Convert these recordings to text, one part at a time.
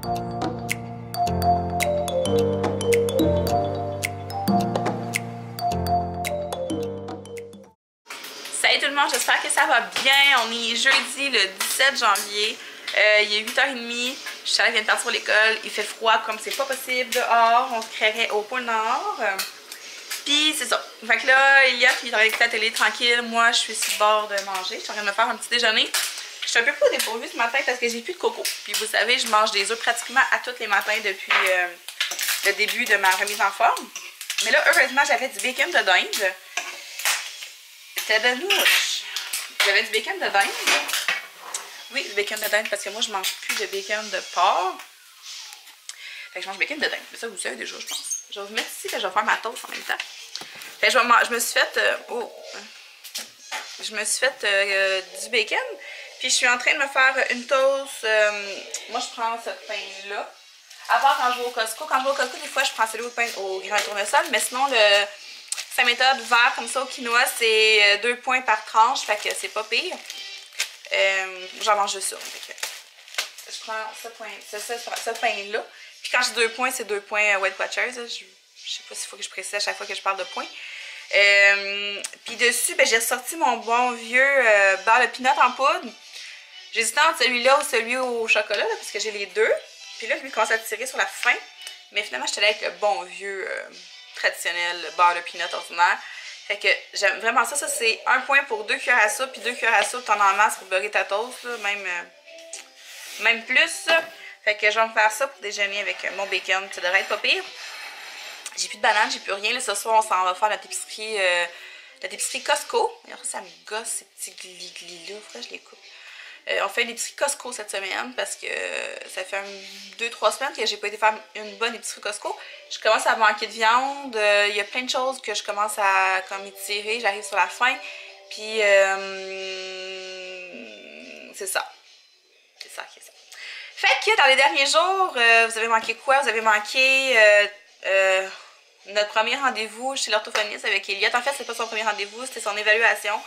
Salut tout le monde, j'espère que ça va bien. On est jeudi le 17 janvier. Il est 8h30. Charlotte vient de partir pour l'école. Il fait froid comme c'est pas possible dehors. On se créerait au pôle Nord. Puis c'est ça. Fait que là, Elliot il est avec la télé tranquille. Moi, je suis sur le bord de manger. Je suis en train de me faire un petit déjeuner. Je suis un peu pas dépourvue ce matin parce que j'ai plus de coco. Puis vous savez, je mange des œufs pratiquement à tous les matins depuis le début de ma remise en forme. Mais là, heureusement, j'avais du bacon de dinde. Tabanouche. J'avais du bacon de dinde. Oui, du bacon de dinde parce que moi, je mange plus de bacon de porc. Fait que je mange du bacon de dinde. Mais ça, vous le savez déjà, je pense. Je vais vous mettre ici et je vais faire ma toast en même temps. Fait que je me suis fait... Je me suis fait du bacon. Puis je suis en train de me faire une toast. Moi, je prends ce pain-là. À part quand je vais au Costco. Quand je vais au Costco, des fois, je prends celui au pain au grain tournesol. Mais sinon, le... Sa méthode vert comme ça au quinoa, c'est 2 points par tranche, fait que c'est pas pire. J'en mange juste ça. Je prends ce pain-là. Puis quand j'ai 2 points, c'est 2 points Weight Watchers. Je sais pas s'il faut que je précise à chaque fois que je parle de points. Puis dessus, ben, j'ai ressorti mon bon vieux beurre de peanut en poudre. J'hésitais entre celui-là ou celui au chocolat, là, parce que j'ai les deux. Puis là, lui commence à tirer sur la fin. Mais finalement, j'étais allée avec le bon vieux... traditionnel, le beurre de peanut ordinaire. Fait que j'aime vraiment ça. Ça, c'est 1 point pour 2 cuillères à soupe. Puis 2 cuillères à soupe, t'en en masse pour beurrer ta toast. Là, même plus. Fait que je vais me faire ça pour déjeuner avec mon bacon. Ça devrait être pas pire. J'ai plus de bananes, j'ai plus rien. Là, ce soir, on s'en va faire notre épicerie Costco. Alors, ça me gosse ces petits glis-glis-là. Faudrait que je les coupe. On fait une épicerie Costco cette semaine parce que ça fait 2-3 semaines que j'ai pas été faire une bonne épicerie Costco. Je commence à manquer de viande. Il y a plein de choses que je commence à comme étirer. J'arrive sur la fin. Puis c'est ça. C'est ça qui est ça. Fait que dans les derniers jours, vous avez manqué quoi? Vous avez manqué notre premier rendez-vous chez l'orthophoniste avec Elliot. En fait, c'est pas son premier rendez-vous, c'était son évaluation.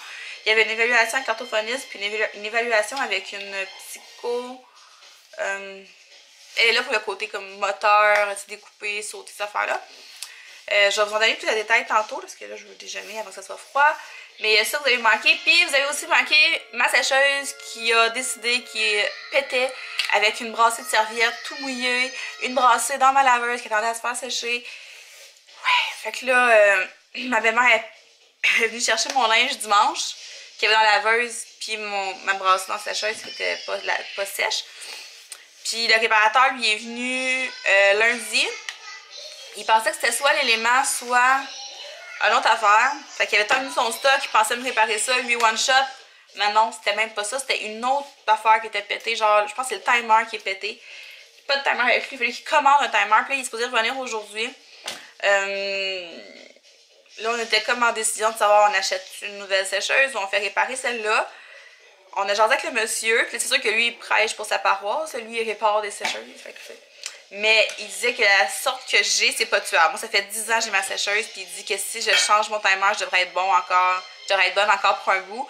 Il y avait une évaluation avec l'orthophoniste, puis une évaluation avec une psycho. Elle est là pour le côté comme moteur, découper, sauter, ces affaires-là. Je vais vous en donner plus de détails tantôt, parce que là, je veux déjeuner avant que ça soit froid. Mais ça, vous avez manqué. Puis, vous avez aussi manqué ma sécheuse qui a décidé qu'il pétait avec une brassée de serviettes tout mouillée, une brassée dans ma laveuse qui attendait à se faire sécher. Ouais, fait que là, ma belle-mère est venue chercher mon linge dimanche, qui avait dans la laveuse, puis ma brassée dans la sécheuse qui était pas sèche. Puis le réparateur, lui, est venu lundi. Il pensait que c'était soit l'élément, soit une autre affaire. Fait qu'il avait tendu son stock, il pensait me réparer ça, lui, one shot. Mais non, c'était même pas ça, c'était une autre affaire qui était pétée. Genre, je pense que c'est le timer qui est pété. Pas de timer avec lui, il fallait qu'il commande un timer. Puis là, il est supposé revenir aujourd'hui. Là, on était comme en décision de savoir on achète une nouvelle sécheuse ou on fait réparer celle-là. On a jasé avec le monsieur. C'est sûr que lui, il prêche pour sa paroisse. Lui, il répare des sécheuses. Mais il disait que la sorte que j'ai, c'est pas tuable. Moi, ça fait 10 ans que j'ai ma sécheuse. Puis il dit que si je change mon timer, je devrais être bon encore. Je devrais être bonne encore pour un bout.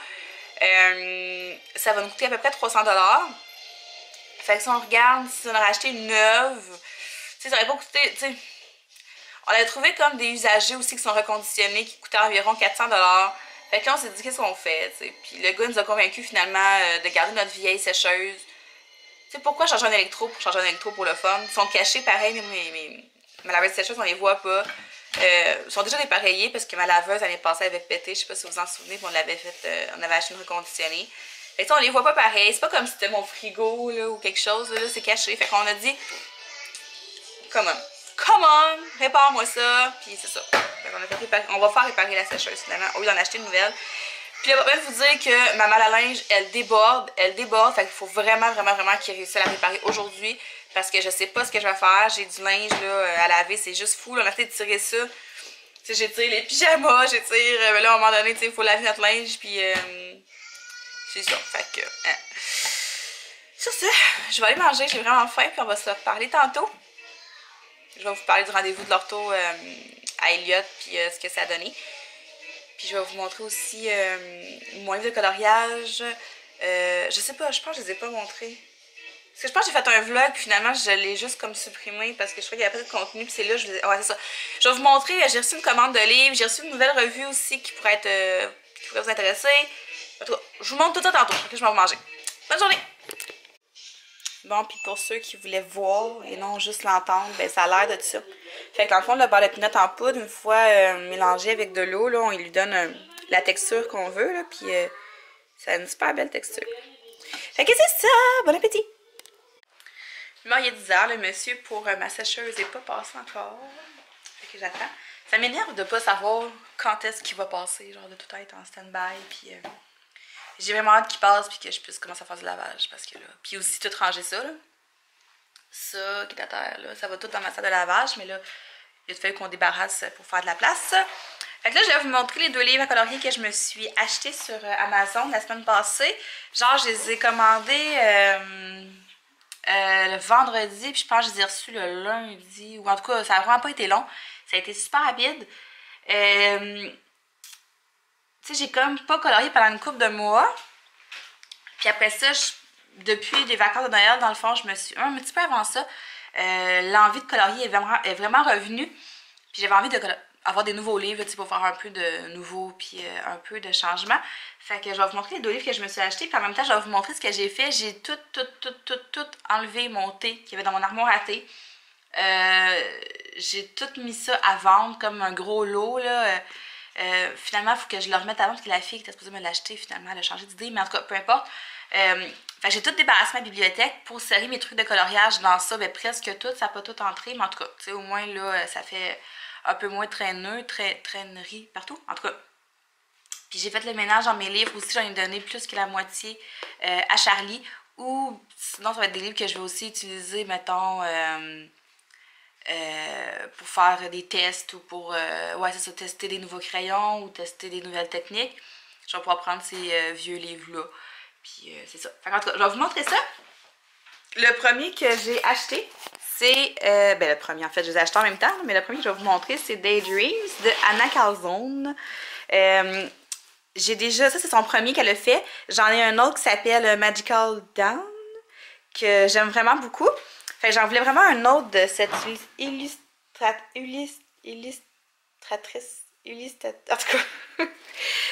Ça va nous coûter à peu près 300 $. Fait que si on regarde, si on aurait acheté une neuve, tu sais, ça aurait pas coûté, tu sais. On a trouvé comme des usagers aussi qui sont reconditionnés qui coûtaient environ 400 $. Fait que là, on s'est dit, qu'est-ce qu'on fait, tu sais. Puis le gars nous a convaincus finalement de garder notre vieille sécheuse. Tu sais, pourquoi changer un électro pour changer un électro pour le fun? Ils sont cachés pareil, mais ma laveuse sécheuse, on les voit pas. Ils sont déjà dépareillés parce que ma laveuse, l'année passée, avait pété. Je sais pas si vous vous en souvenez, mais on l'avait fait, on avait acheté une reconditionnée. Fait que on les voit pas pareil. C'est pas comme si c'était mon frigo là, ou quelque chose. Là, c'est caché. Fait qu'on a dit, come on, répare-moi ça. Puis c'est ça. On va faire réparer la sécheuse finalement, au lieu d'en acheter une nouvelle. Puis là, je vais vous dire que ma malle à linge, elle déborde. Fait qu'il faut vraiment qu'il réussisse à la réparer aujourd'hui. Parce que je sais pas ce que je vais faire. J'ai du linge là, à laver, c'est juste fou. Là, on a fait tirer ça. Tu sais, j'étire les pyjamas, j'étire. Là, à un moment donné, il faut laver notre linge. Puis c'est ça. Fait que. Sur ça, je vais aller manger, j'ai vraiment faim. Puis on va se reparler tantôt. Je vais vous parler du rendez-vous de l'ortho à Elliot, puis ce que ça a donné. Puis je vais vous montrer aussi mon livre de coloriage. Je sais pas, je pense que je les ai pas montrés. Parce que je pense que j'ai fait un vlog, puis finalement, je l'ai juste comme supprimé parce que je crois qu'il n'y avait pas de contenu, puis c'est là, je faisais... Ouais, c'est ça. Je vais vous montrer, j'ai reçu une commande de livres, j'ai reçu une nouvelle revue aussi qui pourrait être... qui pourrait vous intéresser. En tout cas, je vous montre tout ça tantôt, que je vais vous manger. Bonne journée! Bon, puis pour ceux qui voulaient voir et non juste l'entendre, ben ça a l'air de ça. Fait que dans le fond, le beurre de pinot en poudre, une fois mélangé avec de l'eau, là, on lui donne la texture qu'on veut, là, puis ça a une super belle texture. Fait que c'est ça! Bon appétit! Bon, il est 10h, le monsieur pour ma sécheuse n'est pas passé encore. Fait que j'attends. Ça m'énerve de pas savoir quand est-ce qu'il va passer, genre de tout être en stand-by, puis j'ai vraiment hâte qu'il passe puis que je puisse commencer à faire du lavage, parce que là... Puis aussi tout ranger ça, là. Ça qui est à terre, là, ça va tout dans ma salle de lavage, mais là, il a fallu qu'on débarrasse pour faire de la place. Fait que là, je vais vous montrer les 2 livres à colorier que je me suis achetés sur Amazon la semaine passée. Genre, je les ai commandés le vendredi, puis je pense que je les ai reçus le lundi, ou en tout cas, ça a vraiment pas été long. Ça a été super rapide. Tu sais, j'ai comme pas colorié pendant une couple de mois. Puis après ça, depuis les vacances de Noël, dans le fond, je me suis... Un petit peu avant ça, l'envie de colorier est vraiment revenue. Puis j'avais envie d'avoir des nouveaux livres, pour faire un peu de nouveau, puis un peu de changement. Fait que je vais vous montrer les 2 livres que je me suis achetés. Puis en même temps, je vais vous montrer ce que j'ai fait. J'ai tout enlevé mon thé qu'il y avait dans mon armoire à thé. J'ai tout mis ça à vendre comme un gros lot, là. Finalement, il faut que je le remette à vendre parce que la fille qui était supposée me l'acheter, finalement, elle a changé d'idée, mais en tout cas, peu importe. Fait j'ai tout débarrassé ma bibliothèque pour serrer mes trucs de coloriage dans ça, ben presque tout, ça n'a pas tout entré, mais en tout cas, tu sais, au moins là, ça fait un peu moins traîneux, traînerie partout, en tout cas. Puis j'ai fait le ménage dans mes livres aussi, j'en ai donné plus que la moitié à Charlie, ou sinon ça va être des livres que je vais aussi utiliser, mettons... pour faire des tests ou pour ouais, c'est ça, tester des nouveaux crayons ou tester des nouvelles techniques. Je vais pouvoir prendre ces vieux livres-là. Puis c'est ça. En tout cas, je vais vous montrer ça. Le premier que j'ai acheté, c'est... ben le premier, en fait, je les ai achetés en même temps, mais le premier que je vais vous montrer, c'est Daydreams de Anna Calzone. J'ai déjà... Ça, c'est son premier qu'elle a fait. J'en ai un autre qui s'appelle Magical Dawn, que j'aime vraiment beaucoup. Fait que j'en voulais vraiment un autre de cette illustratrice, en tout cas,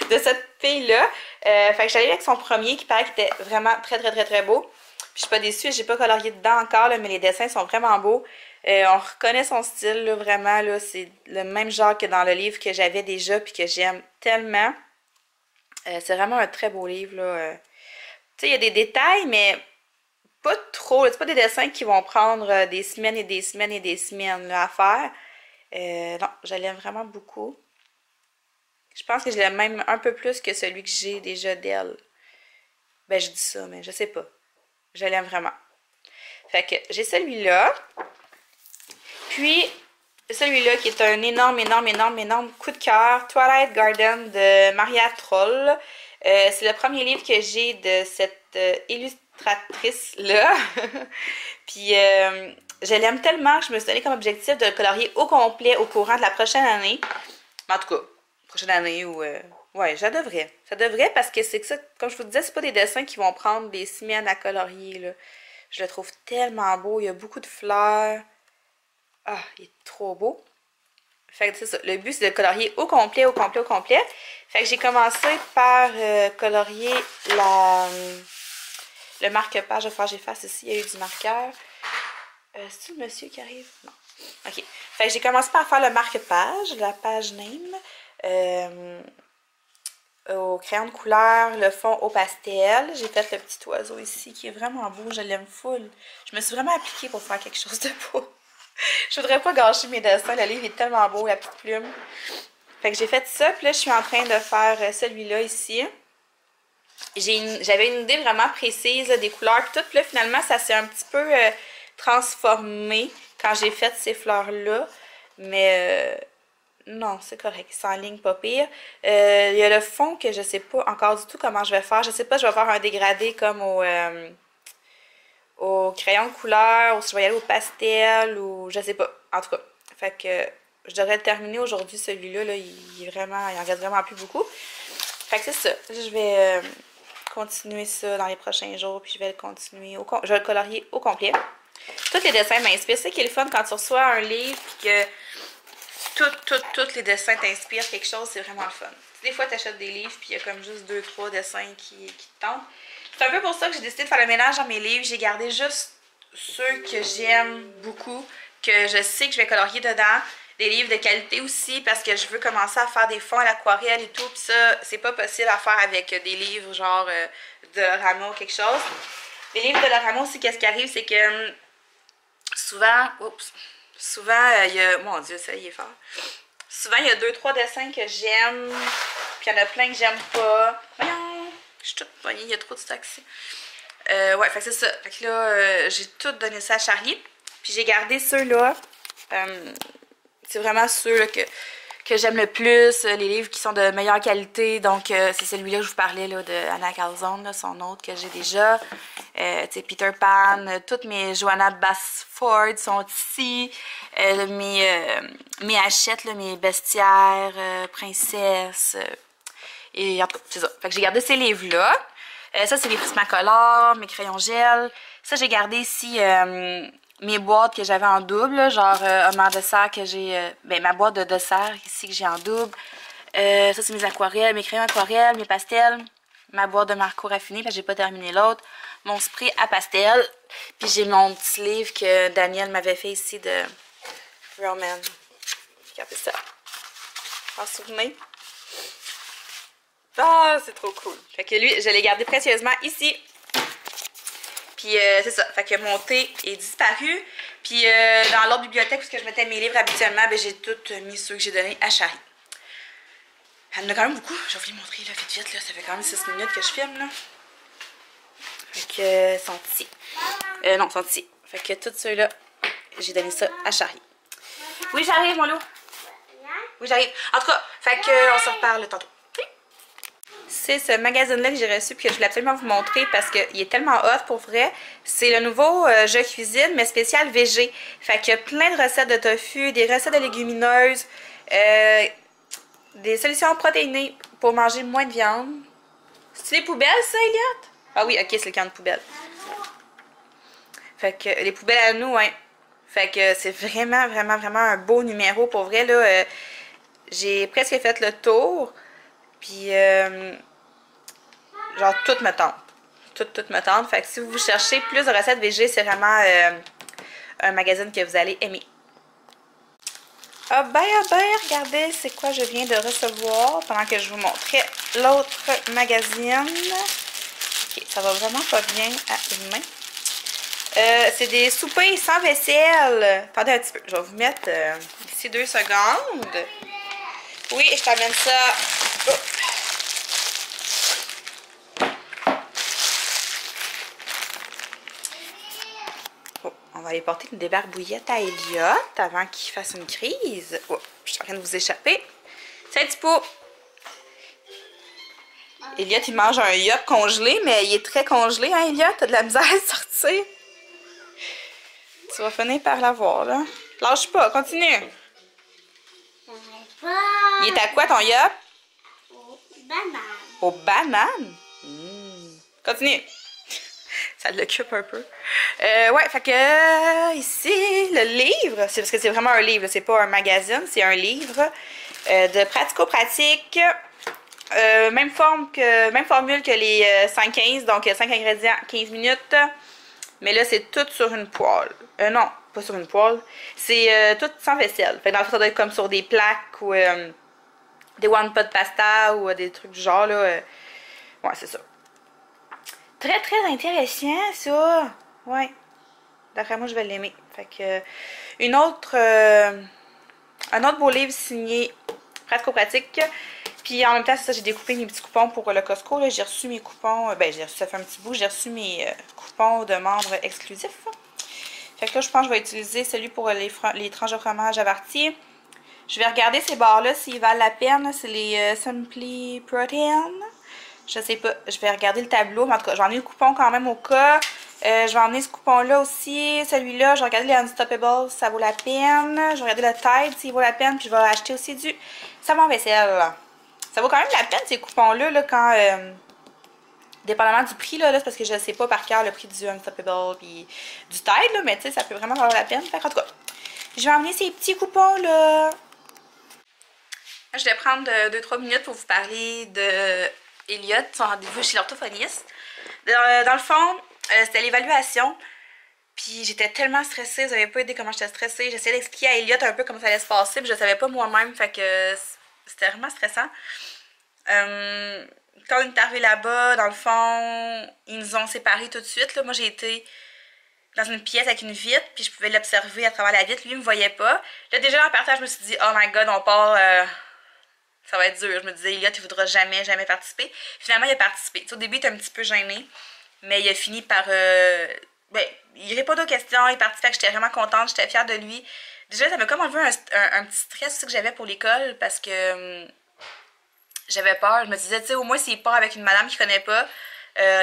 de cette fille-là. Fait que j'allais avec son premier qui paraît qu'il était vraiment très beau. Puis je suis pas déçue, j'ai pas colorié dedans encore, là, mais les dessins sont vraiment beaux. On reconnaît son style, là, vraiment, là, c'est le même genre que dans le livre que j'avais déjà puis que j'aime tellement. C'est vraiment un très beau livre, là. Tu sais, il y a des détails, mais... pas trop, c'est pas des dessins qui vont prendre des semaines et des semaines et des semaines là, à faire. Non, je l'aime vraiment beaucoup. Je pense que je l'aime même un peu plus que celui que j'ai déjà d'elle. Ben, je dis ça, mais je sais pas. Je l'aime vraiment. Fait que j'ai celui-là. Puis, celui-là qui est un énorme coup de cœur. Twilight Garden de Maria Troll. C'est le premier livre que j'ai de cette illustratrice-là. Puis je l'aime tellement que je me suis donné comme objectif de le colorier au complet au courant de la prochaine année. En tout cas, prochaine année ou... ouais, ça devrait. Ça devrait parce que c'est que ça, comme je vous disais, c'est pas des dessins qui vont prendre des semaines à colorier, là. Je le trouve tellement beau. Il y a beaucoup de fleurs. Ah, il est trop beau. Fait que c'est ça. Le but, c'est de colorier au complet. Fait que j'ai commencé par colorier le marque-page. Je vais faire que j'efface ici. Il y a eu du marqueur. C'est-tu le monsieur qui arrive? Non. OK. Fait que j'ai commencé par faire le marque-page, la page name. Au crayon de couleur, le fond au pastel. J'ai fait le petit oiseau ici qui est vraiment beau. Je l'aime full. Je me suis vraiment appliquée pour faire quelque chose de beau. Je voudrais pas gâcher mes dessins. Le livre est tellement beau, la petite plume. Fait que j'ai fait ça. Puis là, je suis en train de faire celui-là ici. J'avais une idée vraiment précise là, des couleurs. Puis tout, puis là, finalement, ça s'est un petit peu transformé quand j'ai fait ces fleurs-là. Mais non, c'est correct. C'est en ligne, pas pire. Il y a le fond que je sais pas encore du tout comment je vais faire. Je sais pas, je vais faire un dégradé comme au crayon de couleur, ou si je vais y aller au pastel, ou je sais pas. En tout cas, fait que je devrais le terminer aujourd'hui, celui-là. Là, il en reste vraiment plus beaucoup. Fait que c'est ça. Je vais continuer ça dans les prochains jours, puis je vais le continuer, je vais le colorier au complet. Tous les dessins m'inspirent. C'est ça qui est le fun quand tu reçois un livre, puis que tous les dessins t'inspirent quelque chose, c'est vraiment le fun. Des fois, tu achètes des livres, puis il y a comme juste 2-3 dessins qui te tentent. C'est un peu pour ça que j'ai décidé de faire le ménage dans mes livres. J'ai gardé juste ceux que j'aime beaucoup, que je sais que je vais colorier dedans. Des livres de qualité aussi, parce que je veux commencer à faire des fonds à l'aquarelle et tout. Puis ça, c'est pas possible à faire avec des livres genre de Lorama ou quelque chose. Les livres de Lorama aussi, qu'est-ce qui arrive, c'est que souvent, il y a, mon Dieu, ça y est fort. Souvent, il y a 2-3 dessins que j'aime, puis il y en a plein que j'aime pas. Voyons, je suis toute poignée, il y a trop de stock ici. Ouais, fait que c'est ça. Fait que là, j'ai tout donné ça à Charlie. Puis j'ai gardé ceux-là. C'est vraiment ceux là, que j'aime le plus, les livres qui sont de meilleure qualité. Donc, c'est celui-là que je vous parlais, là, de Anna Calzone, là, son autre que j'ai déjà. Peter Pan, toutes mes Joanna Basford sont ici. Mes hachettes, là, mes bestiaires, princesses. Et en tout cas, c'est ça. Fait que j'ai gardé ces livres-là. Ça, c'est les Prismacolor, mes crayons gel. Ça, j'ai gardé ici mes boîtes que j'avais en double, là, genre un dessert que j'ai... ma boîte de dessert ici que j'ai en double. Ça, c'est mes aquarelles, mes crayons aquarelles, mes pastels. Ma boîte de Marco raffiné, parce que j'ai pas terminé l'autre. Mon spray à pastel. Puis j'ai mon petit livre que Daniel m'avait fait ici de Roman. Regardez ça. Vous vous souvenez? Ah, c'est trop cool. Fait que lui, je l'ai gardé précieusement ici. Puis c'est ça. Fait que mon thé est disparu. Puis dans l'autre bibliothèque, où je mettais mes livres habituellement, ben, j'ai tout mis ceux que j'ai donnés à Charlie. Elle en a quand même beaucoup. Je vais vous les montrer là, vite, là. Ça fait quand même 6 minutes que je filme, là. Fait que, sont ici. Non, sont ici. Fait que tous ceux-là, j'ai donné ça à Charlie. Oui, j'arrive, mon loup. Oui, j'arrive. En tout cas, fait que, on se reparle tantôt. C'est ce magazine-là que j'ai reçu et que je voulais absolument vous montrer parce qu'il est tellement hot pour vrai. C'est le nouveau jeu cuisine, mais spécial végé. Fait qu'il y a plein de recettes de tofu, des recettes de légumineuses, des solutions protéinées pour manger moins de viande. C'est les poubelles, ça, Elliot? Ah oui, ok, c'est le camp de poubelles. Fait que les poubelles à nous, hein. Fait que c'est vraiment, vraiment, vraiment un beau numéro. Pour vrai, là, j'ai presque fait le tour. Puis, genre, tout me tente. Tout me tente. Fait que si vous cherchez plus de recettes végé, c'est vraiment un magazine que vous allez aimer. Ah ben, regardez, c'est quoi je viens de recevoir pendant que je vous montrais l'autre magazine. Ok, ça va vraiment pas bien à une main. C'est des soupers sans vaisselle. Attendez un petit peu, je vais vous mettre ici 2 secondes. Oui, je t'amène ça. Oh. Oh, on va aller porter une débarbouillette à Elliot avant qu'il fasse une crise. Oh, je suis en train de vous échapper. C'est un petit pot. Elliot, il mange un yop congelé, mais il est très congelé, hein, Elliot? T'as de la misère à sortir. Tu vas finir par l'avoir, là. Lâche pas, continue. Il est à quoi ton yop? Aux bananes. Aux bananes? Continue. Ça l'occupe un peu. Ouais, fait que ici, le livre, c'est parce que c'est vraiment un livre, c'est pas un magazine, c'est un livre de pratico-pratique. Même formule que les 5-15, donc 5 ingrédients, 15 minutes. Mais là, c'est tout sur une poêle. Non, pas sur une poêle. C'est tout sans vaisselle. Fait que dans le fond, ça doit être comme sur des plaques ou des one pot pasta ou des trucs du genre, là. Ouais, c'est ça. Très, très intéressant, ça. Ouais. D'après moi, je vais l'aimer. Fait que un autre beau livre signé pratico-pratique. Puis en même temps, c'est ça, j'ai découpé mes petits coupons pour le Costco. J'ai reçu mes coupons, j'ai reçu, ça fait un petit bout, j'ai reçu mes coupons de membres exclusifs. Fait que là, je pense que je vais utiliser celui pour les tranches de fromage averti. Je vais regarder ces barres-là s'ils valent la peine. C'est les Simply Protein. Je sais pas, je vais regarder le tableau. Mais en tout cas, j'en ai le coupon quand même au cas. Je vais emmener ce coupon-là aussi. Celui-là, je vais regarder les Unstoppables, ça vaut la peine. Je vais regarder le Tide s'il vaut la peine. Puis je vais acheter aussi du savon vaisselle. Ça vaut quand même la peine ces coupons-là là, quand dépendamment du prix, là c'est parce que je sais pas par cœur le prix du Unstoppable puis du Tide, là, mais tu sais, ça peut vraiment valoir la peine. Fait en tout cas, je vais emmener ces petits coupons, là. Je vais prendre 2-3 minutes pour vous parler de Elliot, son rendez-vous chez l'orthophoniste. Dans le fond, c'était l'évaluation. Puis j'étais tellement stressée, vous avez pas idée comment j'étais stressée. J'essayais d'expliquer à Elliot un peu comment ça allait se passer, puis je savais pas moi-même, fait que c'était vraiment stressant. Quand on est arrivé là-bas, dans le fond, ils nous ont séparés tout de suite. Là. Moi, j'ai été dans une pièce avec une vitre, puis je pouvais l'observer à travers la vitre. Lui, il me voyait pas. Là, déjà, en partant, je me suis dit, oh my god, on part, ça va être dur. Je me disais, Elliot, il voudra jamais, jamais participer. Finalement, il a participé. T'sais, au début, il était un petit peu gêné, mais il a fini par... ben, il répondait aux questions, il participait, j'étais vraiment contente, j'étais fière de lui. Déjà, ça m'a comme enlevé un petit stress que j'avais pour l'école, parce que j'avais peur. Je me disais, tu sais, au moins, s'il part avec une madame qu'il connaît pas,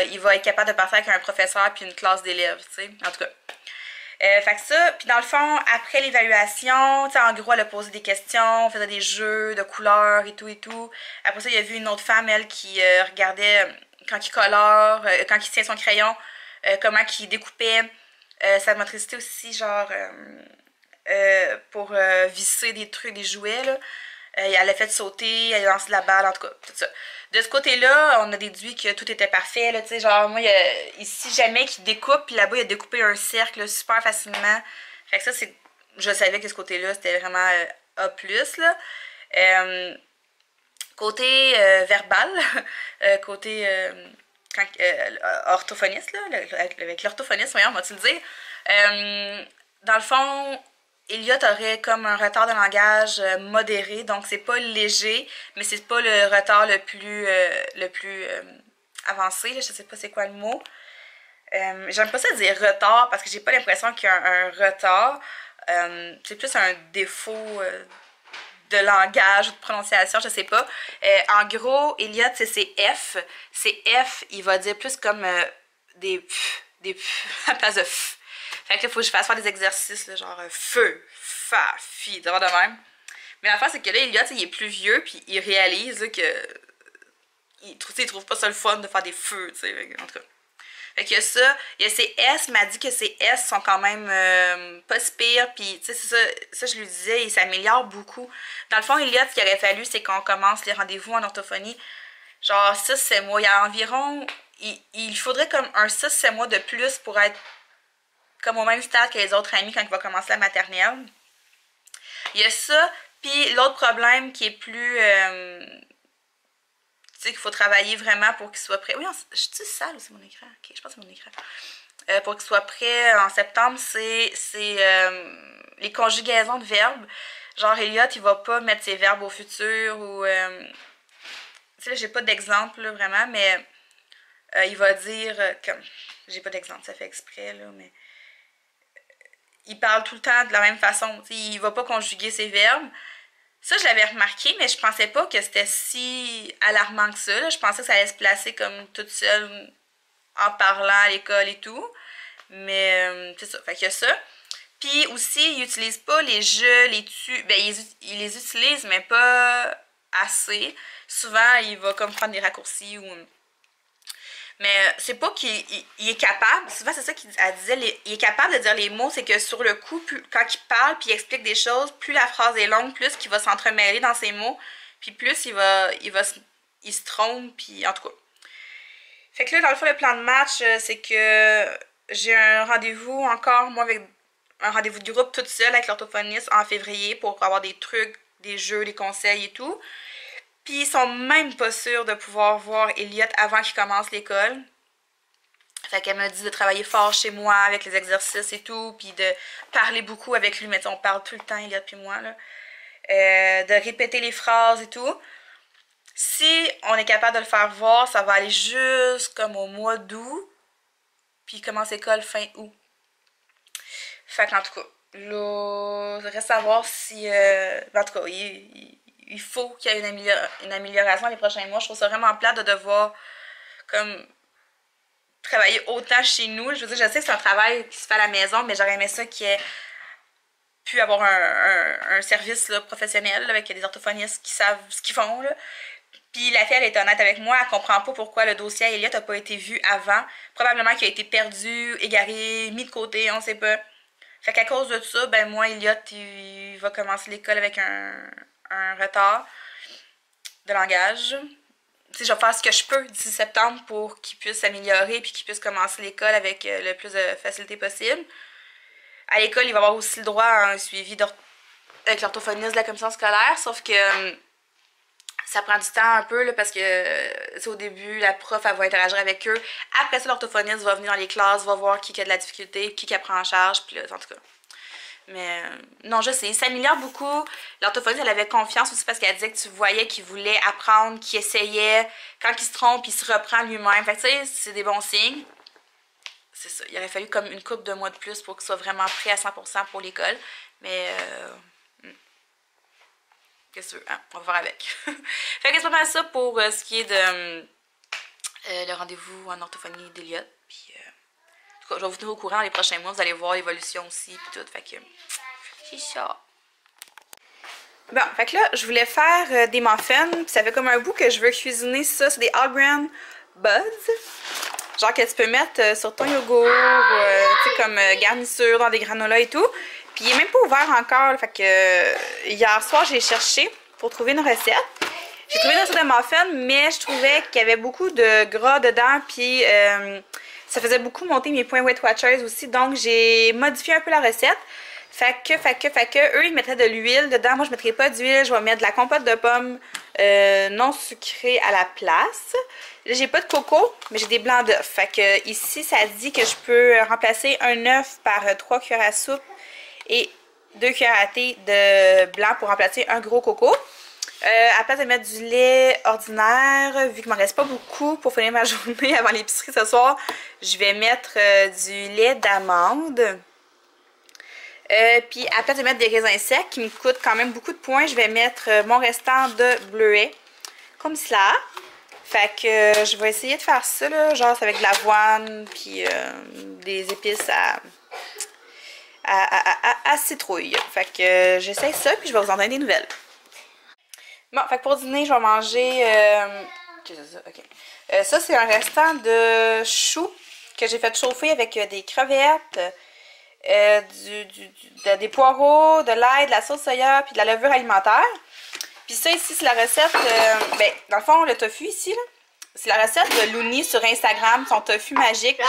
il va être capable de partir avec un professeur puis une classe d'élèves, tu sais, en tout cas. Fait que ça, puis dans le fond, après l'évaluation, tu sais, en gros, elle a posé des questions, on faisait des jeux de couleurs et tout et tout. Après ça, il y a vu une autre femme, elle, qui regardait quand il colore, quand il tient son crayon, comment il découpait sa motricité aussi, genre, pour visser des trucs, des jouets, là. Elle a fait sauter, elle a lancé la balle, en tout cas, tout ça. De ce côté-là, on a déduit que tout était parfait, là, tu sais, genre, moi, ici, jamais qu'il découpe, puis là-bas, il a découpé un cercle super facilement. Fait que ça, c'est... Je savais que ce côté-là, c'était vraiment A+, là. Côté verbal, côté orthophoniste, là, avec l'orthophoniste, voyons, on va-tu le dire. Dans le fond... Elliot aurait comme un retard de langage modéré, donc c'est pas léger, mais c'est pas le retard le plus avancé, là, je sais pas c'est quoi le mot. J'aime pas ça dire retard parce que j'ai pas l'impression qu'il y a un retard. C'est plus un défaut de langage ou de prononciation, je sais pas. En gros, Elliot, c'est F. C'est F, il va dire plus comme des à la place de F. Fait que là, il faut que je fasse faire des exercices, là, genre feu, fa, fi, de même. Mais l'affaire, c'est que là, Elliot, il est plus vieux, puis il réalise là, que. Il trouve pas ça le fun de faire des feux, tu sais, en tout cas. Fait qu'il y a ça. Il y a ces S, m'a dit que ces S sont quand même pas si pires, puis tu sais, ça, je lui disais, il s'améliore beaucoup. Dans le fond, Elliot, ce qu'il aurait fallu, c'est qu'on commence les rendez-vous en orthophonie, genre 6-7 mois. Il y a environ. Il faudrait comme un 6-7 mois de plus pour être comme au même stade que les autres amis quand il va commencer la maternelle. Il y a ça, puis l'autre problème qui est plus... tu sais, qu'il faut travailler vraiment pour qu'il soit prêt. Oui, je dis sale ou c'est mon écran? Ok, je pense que c'est mon écran. Pour qu'il soit prêt en septembre, c'est les conjugaisons de verbes. Genre, Elliot, il va pas mettre ses verbes au futur ou... tu sais, là, j'ai pas d'exemple, là, vraiment, mais il va dire... comme j'ai pas d'exemple, ça fait exprès, là, mais... il parle tout le temps de la même façon. T'sais, il va pas conjuguer ses verbes. Ça, je l'avais remarqué, mais je pensais pas que c'était si alarmant que ça. Là. Je pensais que ça allait se placer comme toute seule en parlant à l'école et tout. Mais c'est ça. Fait qu'il y a ça. Puis aussi, il utilise pas les je, les tu. Ben, il les utilise, mais pas assez. Souvent, il va comme prendre des raccourcis ou... Mais c'est pas qu'il est capable, souvent c'est ça qu'elle disait, il est capable de dire les mots, c'est que sur le coup, quand il parle puis il explique des choses, plus la phrase est longue, plus qu'il va s'entremêler dans ses mots, puis plus il se trompe, puis en tout cas. Fait que là, dans le fond, le plan de match, c'est que j'ai un rendez-vous encore, moi, avec un rendez-vous de groupe toute seule avec l'orthophoniste en février pour avoir des trucs, des jeux, des conseils et tout. Puis ils sont même pas sûrs de pouvoir voir Elliot avant qu'il commence l'école. Fait qu'elle m'a dit de travailler fort chez moi avec les exercices et tout, puis de parler beaucoup avec lui. Mais on parle tout le temps, Elliot puis moi, là. De répéter les phrases et tout. Si on est capable de le faire voir, ça va aller juste comme au mois d'août. Puis il commence l'école fin août. Fait qu'en tout cas, là, il reste à voir si... en tout cas, il faut qu'il y ait une amélioration les prochains mois. Je trouve ça vraiment plate de devoir comme travailler autant chez nous. Je veux dire, je sais que c'est un travail qui se fait à la maison, mais j'aurais aimé ça qu'il y ait pu avoir un service là, professionnel là, avec des orthophonistes qui savent ce qu'ils font. Là. Puis la fille, elle est honnête avec moi, elle comprend pas pourquoi le dossier à Elliot n'a pas été vu avant. Probablement qu'il a été perdu, égaré, mis de côté, on sait pas. Fait qu'à cause de ça, ben moi, Elliot, il va commencer l'école avec un retard de langage. Tu sais, je vais faire ce que je peux d'ici septembre pour qu'il puisse s'améliorer puis qu'il puisse commencer l'école avec le plus de facilité possible. À l'école, il va avoir aussi le droit à un suivi avec l'orthophoniste de la commission scolaire, sauf que ça prend du temps un peu là, parce que au début, la prof elle va interagir avec eux. Après ça, l'orthophoniste va venir dans les classes, va voir qui a de la difficulté, qui prend en charge, puis là, en tout cas. Mais non, je sais, il s'améliore beaucoup. L'orthophoniste, elle avait confiance aussi parce qu'elle disait que tu voyais qu'il voulait apprendre, qu'il essayait. Quand il se trompe, il se reprend lui-même. Fait que tu sais, c'est des bons signes. C'est ça. Il aurait fallu comme une couple de mois de plus pour qu'il soit vraiment prêt à 100% pour l'école. Mais qu'est-ce que tu veux, hein? On va faire avec. Fait que c'est pas mal ça pour ce qui est de le rendez-vous en orthophonie d'Elliot. Puis, en tout cas, je vais vous tenir au courant les prochains mois. Vous allez voir l'évolution aussi. Puis tout. Fait que c'est ça. Bon, fait que là, je voulais faire des muffins. Puis ça fait comme un bout que je veux cuisiner ça. C'est des All Brand Buds. Genre que tu peux mettre sur ton yogourt, tu sais, comme garniture dans des granolas et tout. Puis il est même pas ouvert encore. Là, fait que hier soir, j'ai cherché pour trouver une recette. J'ai trouvé une recette de muffins, mais je trouvais qu'il y avait beaucoup de gras dedans. Puis ça faisait beaucoup monter mes points Weight Watchers aussi. Donc j'ai modifié un peu la recette. Fait que, eux, ils mettaient de l'huile dedans. Moi, je mettrai pas d'huile. Je vais mettre de la compote de pommes non sucrée à la place. Là, j'ai pas de coco, mais j'ai des blancs d'œufs. Fait que ici, ça dit que je peux remplacer un œuf par 3 cuillères à soupe et 2 cuillères à thé de blanc pour remplacer un gros coco. À la place de mettre du lait ordinaire, vu qu'il m'en reste pas beaucoup pour finir ma journée avant l'épicerie ce soir, je vais mettre du lait d'amande. Puis à la place de mettre des raisins secs qui me coûtent quand même beaucoup de points, je vais mettre mon restant de bleuet comme cela. Fait que je vais essayer de faire ça là, genre avec de l'avoine puis des épices à citrouille. Fait que j'essaie ça puis je vais vous en donner des nouvelles. Bon, fait que pour dîner, je vais manger ça c'est un restant de choux que j'ai fait chauffer avec des crevettes. Des poireaux, de l'ail, de la sauce soya, puis de la levure alimentaire. Puis ça ici, c'est la recette, ben, dans le fond, le tofu ici, c'est la recette de Looney sur Instagram, son tofu magique.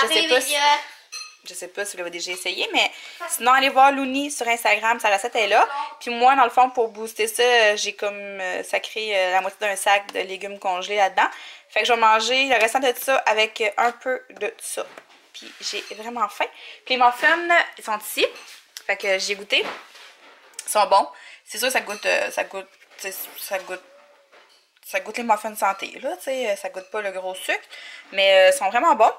Je sais pas si vous l'avez déjà essayé, mais sinon, allez voir Looney sur Instagram, sa recette est là. Puis moi, dans le fond, pour booster ça, j'ai comme sacré la moitié d'un sac de légumes congelés là-dedans. Fait que je vais manger le restant de ça avec un peu de ça. Puis j'ai vraiment faim. Puis les muffins, ils sont ici. Fait que j'ai goûté. Ils sont bons. C'est sûr que ça goûte les muffins de santé, là, tu sais. Ça goûte pas le gros sucre. Mais ils sont vraiment bons.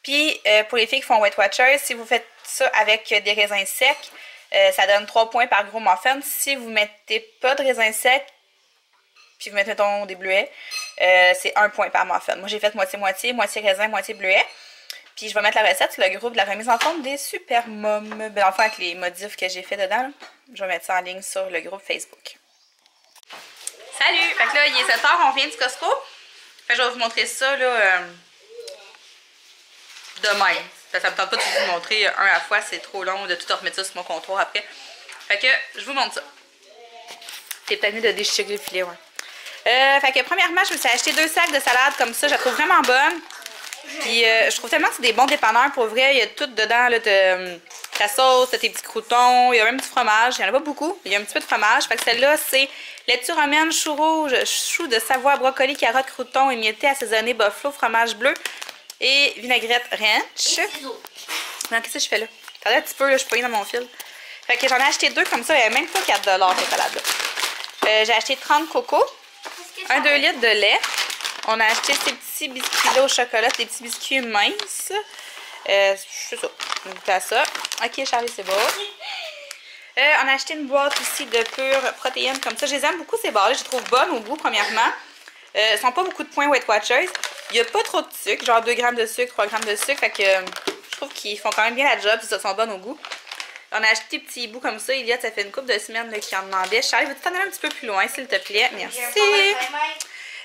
Puis pour les filles qui font Weight Watchers, si vous faites ça avec des raisins secs, ça donne 3 points par gros muffin. Si vous mettez pas de raisins secs, puis vous mettez, mettons, des bleuets, c'est 1 point par muffin. Moi, j'ai fait moitié-moitié, moitié raisin, moitié bleuet. Puis je vais mettre la recette sur le groupe de la remise en forme des Super Moms. Ben, enfin, avec les modifs que j'ai fait dedans, là, je vais mettre ça en ligne sur le groupe Facebook. Salut! Fait que là, il est 7h, on vient du Costco. Fait que je vais vous montrer ça, là, demain. Ça me tente pas de vous montrer un à la fois, c'est trop long de tout remettre ça sur mon comptoir après. Fait que je vous montre ça. C'est peut-être mieux de déchirer le filet, ouais. Fait que premièrement, je me suis acheté 2 sacs de salade comme ça, je la trouve vraiment bonne. Puis je trouve tellement que c'est des bons dépanneurs pour vrai. Il y a tout dedans, là, ta sauce, tes petits croûtons, il y a même du fromage. Il n'y en a pas beaucoup, il y a un petit peu de fromage. Fait que celle-là, c'est laitue romaine, chou rouge, chou de Savoie, brocoli, carottes, croûtons, émiettés, assaisonné, buffalo, fromage bleu et vinaigrette ranch. Non, qu'est-ce que je fais là? Attendez un petit peu, là, je suis poignée dans mon fil. Fait que j'en ai acheté 2 comme ça, il n'y a même pas 4 $, cette salade-là. J'ai acheté 30 cocos, 1-2 litres de lait. On a acheté ces petits biscuits-là au chocolat, des petits biscuits minces. C'est ça. On goûte à ça. Ok, Charlie, c'est bon. On a acheté une boîte aussi de pure protéines comme ça. Je les aime beaucoup, ces barres-là. Je les trouve bonnes au goût, premièrement. Ils sont pas beaucoup de points Weight Watchers. Il n'y a pas trop de sucre, genre 2 grammes de sucre, 3 grammes de sucre. Fait que je trouve qu'ils font quand même bien la job, ils sont bonnes au goût. On a acheté des petits bouts comme ça. Elliot, ça fait une couple de semaines qu'il en demandait. Charlie, veux-tu t'en aller un petit peu plus loin, s'il te plaît? Merci.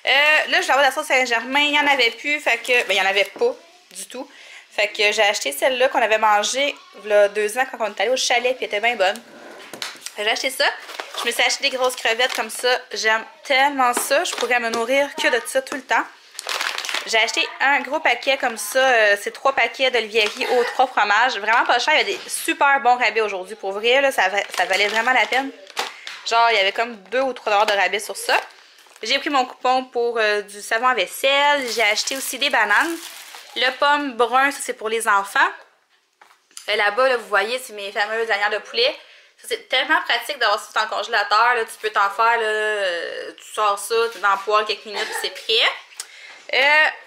Là, je voulais avoir de la sauce Saint-Germain. Il n'y en avait plus. Fait que. Ben, il n'y en avait pas du tout. Fait que j'ai acheté celle-là qu'on avait mangée il y a 2 ans quand on est allé au chalet. Puis elle était bien bonne. J'ai acheté ça. Je me suis acheté des grosses crevettes comme ça. J'aime tellement ça. Je pourrais me nourrir que de ça tout le temps. J'ai acheté un gros paquet comme ça. C'est 3 paquets d'Olivieri aux 3 fromages. Vraiment pas cher. Il y a des super bons rabais aujourd'hui. Pour vrai, là, ça valait vraiment la peine. Genre, il y avait comme 2 ou 3 $ de rabais sur ça. J'ai pris mon coupon pour du savon à vaisselle. J'ai acheté aussi des bananes. Le pomme brun, ça c'est pour les enfants. Là-bas, là, vous voyez, c'est mes fameuses lanières de poulet. C'est tellement pratique d'avoir ça dans le congélateur. Là. Tu peux t'en faire, là, tu sors ça, tu es dans le poêle quelques minutes, puis c'est prêt.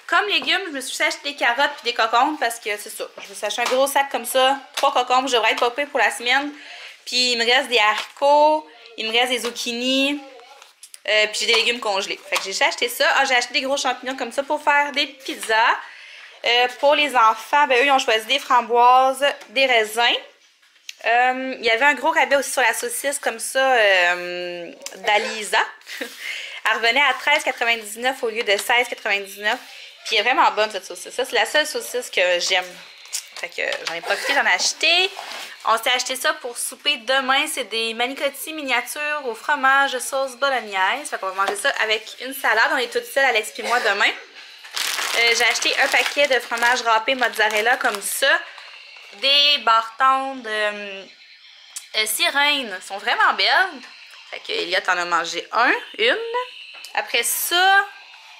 Comme légumes, je me suis acheté des carottes et des concombres parce que c'est ça. Je me suis acheté un gros sac comme ça. 3 concombres, je devrais être popée pour la semaine. Puis il me reste des haricots, il me reste des zucchini. Puis j'ai des légumes congelés. Fait que j'ai acheté ça. Ah, j'ai acheté des gros champignons comme ça pour faire des pizzas. Pour les enfants, ben eux, ils ont choisi des framboises, des raisins. Il y avait un gros rabais aussi sur la saucisse comme ça d'Alisa. Elle revenait à 13,99 au lieu de 16,99. Puis elle est vraiment bonne cette saucisse. Ça, c'est la seule saucisse que j'aime. Fait que j'en ai profité, j'en ai acheté. On s'est acheté ça pour souper demain. C'est des manicotti miniatures au fromage sauce bolognaise. Fait qu'on va manger ça avec une salade. On est toutes seules, Alex et moi, demain. J'ai acheté un paquet de fromage râpé mozzarella comme ça. Des bâtons de sirène. Elles sont vraiment belles. Fait que Elliot en a mangé une. Après ça,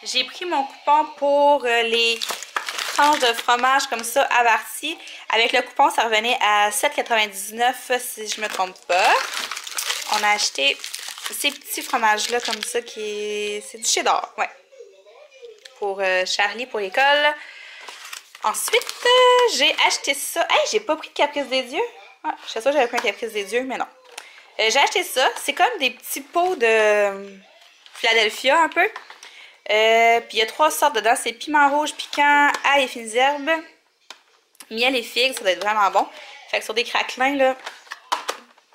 j'ai pris mon coupon pour les tranches de fromage comme ça averti. Avec le coupon, ça revenait à 7,99 si je me trompe pas. On a acheté ces petits fromages-là comme ça qui c'est du cheddar, ouais. Pour Charlie pour l'école. Ensuite, j'ai acheté ça. Hey, j'ai pas pris de Caprice des Dieux. Ah, je sais pas, j'avais pris un Caprice des Dieux, mais non. J'ai acheté ça. C'est comme des petits pots de Philadelphia un peu. Puis il y a 3 sortes dedans. C'est piment rouge, piquant, ail et fines herbes. Miel et figues, ça doit être vraiment bon. Fait que sur des craquelins, là,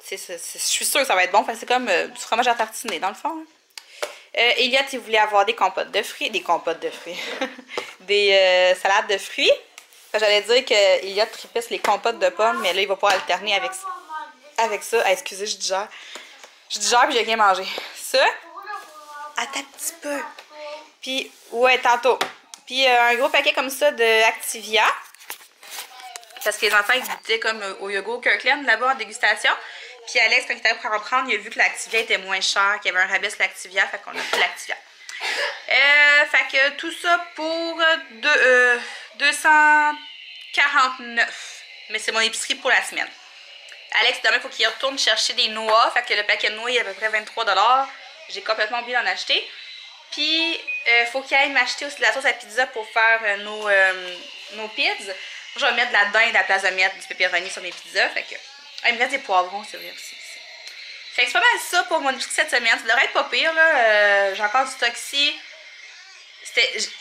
je suis sûre que ça va être bon. Fait que c'est comme du fromage à tartiner, dans le fond. Elliot, il voulait avoir des compotes de fruits. Des compotes de fruits. Des salades de fruits. J'allais dire que Elliot tripait sur les compotes de pommes, mais là, il va pouvoir alterner avec ça. Ah, excusez, je digère. Je digère puis j'ai rien mangé. Ça, attends un petit peu. Puis, ouais, tantôt. Puis, un gros paquet comme ça de Activia. Parce que les enfants, ils goûtaient comme au yogourt Kirkland là-bas en dégustation. Puis Alex, quand il était prêt à en prendre, il a vu que l'Activia était moins cher, qu'il y avait un rabais sur l'Activia, fait qu'on a pris l'Activia. Fait que tout ça pour 249. Mais c'est mon épicerie pour la semaine. Alex, demain, il faut qu'il retourne chercher des noix. Fait que le paquet de noix, il est à peu près 23 $. J'ai complètement oublié d'en acheter. Puis, faut qu'il aille m'acheter aussi de la sauce à pizza pour faire nos pizzas. Je vais mettre de la dinde à la place de mettre du pepperoni sur mes pizzas. Fait que... il me reste des poivrons, c'est vrai aussi. Fait que c'est pas mal ça pour mon épicerie cette semaine. Ça devrait être pas pire, là. J'ai encore du stock ici.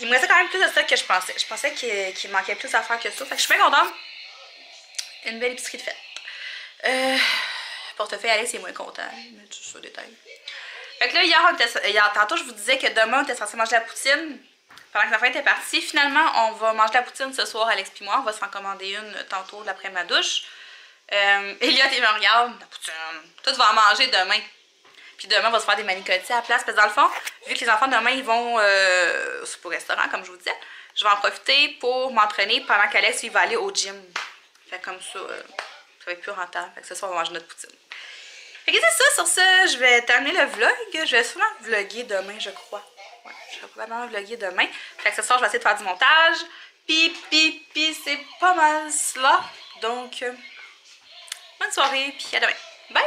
Il me restait quand même plus de stock que je pensais. Je pensais qu'il manquait plus d'affaires que ça. Fait que je suis bien contente. Une belle épicerie de fête. Portefeuille Alex est moins content. Mais tout ça, détail. Fait que là, hier, tantôt, je vous disais que demain, on était censé manger la poutine. Pendant que la fête était partie, finalement, on va manger la poutine ce soir, Alex et moi. On va s'en commander une tantôt après ma douche. Elliot, il me regarde, la poutine. Toi, tu vas en manger demain. Puis demain, on va se faire des manicotti à la place. Parce que dans le fond, vu que les enfants demain, ils vont au restaurant, comme je vous disais, je vais en profiter pour m'entraîner pendant qu'Alex, il va aller au gym. Fait comme ça, ça va être plus rentable. Fait que ce soir, on va manger notre poutine. Fait que c'est ça, sur ce, je vais terminer le vlog. Je vais sûrement vlogger demain, je crois. Ouais, je vais probablement vlogger demain. Fait que ce soir, je vais essayer de faire du montage. Puis c'est pas mal cela. Donc, bonne soirée, puis à demain. Bye!